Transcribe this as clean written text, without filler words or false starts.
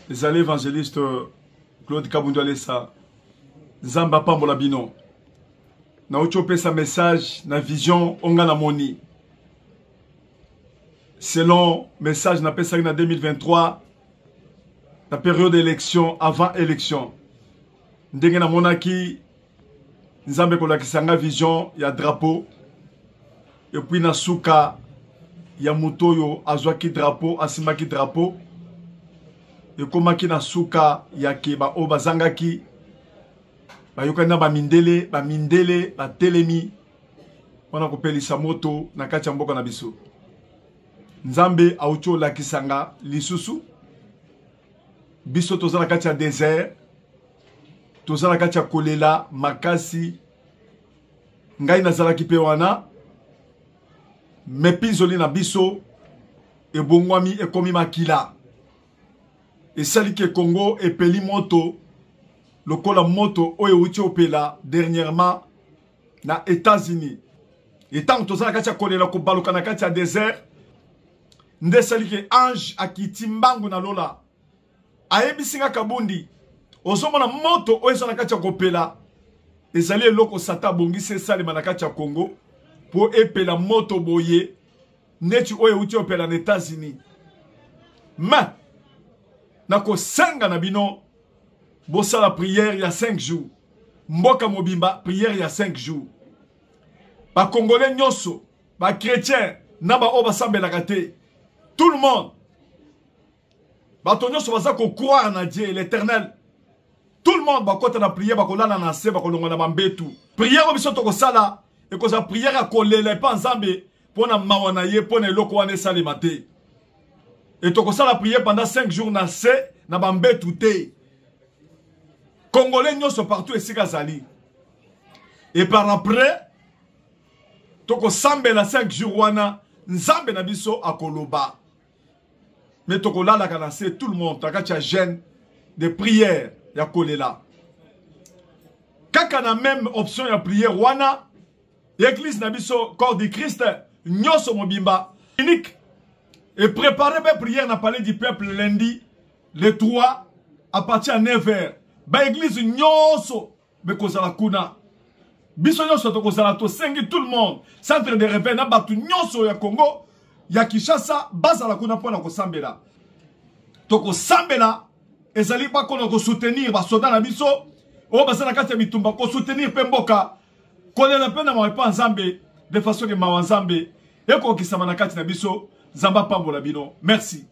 les allées évangélistes Claude Kabundu Alessa, Zamba Pambola Bino. Na uchope sa message, na vision, onga na moni. Selon message na pesa na 2023, la période d'élection, avant élection. Ndenge na monaki, Nzambe kolakisanga vision, ya drapeau. Et puis na suka, ya mutoyo, azwaki drapeau, asimaki drapeau. Et komaki na suka, ya keba o bazangaki. Bayokana ba mindele, ba telemi. Wana kopelisa moto, na kati ya mboka na biso. Nzambe aucho lakisanga lisusu. Biso tozala kati ya désert. Tozala kati ya kolela makasi. Ngai nazalaki pe wana. Mepinzoli na biso. Ebongwami ekomi makila. Esali ke Congo epeli moto. Lokola moto oyo uti opela dernièrement na États-Unis. Et tant tozala kati ya kolela ko baluka na kati ya désert. Nde sali ke ange akiti mbangu na lola. Ayebisinga kabundi. Ozomona moto oyo na kati ya kopela. Ezali eloko sata bongisi sali manakati ya Congo. Po epela moto boye. Neti oyo uti opela na États-Unis. Ma. Nako senga na bino. Bossa la prière il y a 5 jours. Mboka mobimba prière il y a 5 jours. Ba Congolais nyoso. Ba chrétien. Naba oba sambela kate. Tout le monde. Batonyo sobaza ko croire na Dieu l'éternel. Tout le monde ba kota na prière ba kolala na se ba kolonga na mambetu. Prière obiso to ko sala e ko za prière a kolela pa nzambe pona mawana ye pona eloko wana sali maté. Et to ko sala prière pendant 5 jours na se na mambetu te. Congolais nyoso partout et sikazali. Et par après to ko sambela 5 jours wana nzambe na biso akoloba. Mais toko la kanase tout le monde takacha jeune de prière ya kolela. Kaka na même option ya prière wana l'église na biso corps du Christ nyoso mobimba unique et préparer ba prière na palais du peuple lundi le 3 à partir de 9h. Ba église nyoso be kozala kuna. Biso nyoso to kozala to sengi tout le monde. Centre de réveil na batu nyoso ya Congo. Ya Kishasa, bazala kuna pona ko sambela. Toko sambela, ezali pa kono ko soutenir ba soda na biso, o bazala kati ya bitumba ko soutenir pe mboka. Kolela pe na mawepa nzambe de façon que mawanzambe eko kisama na kati na biso, Zamba Pambola bino. Merci.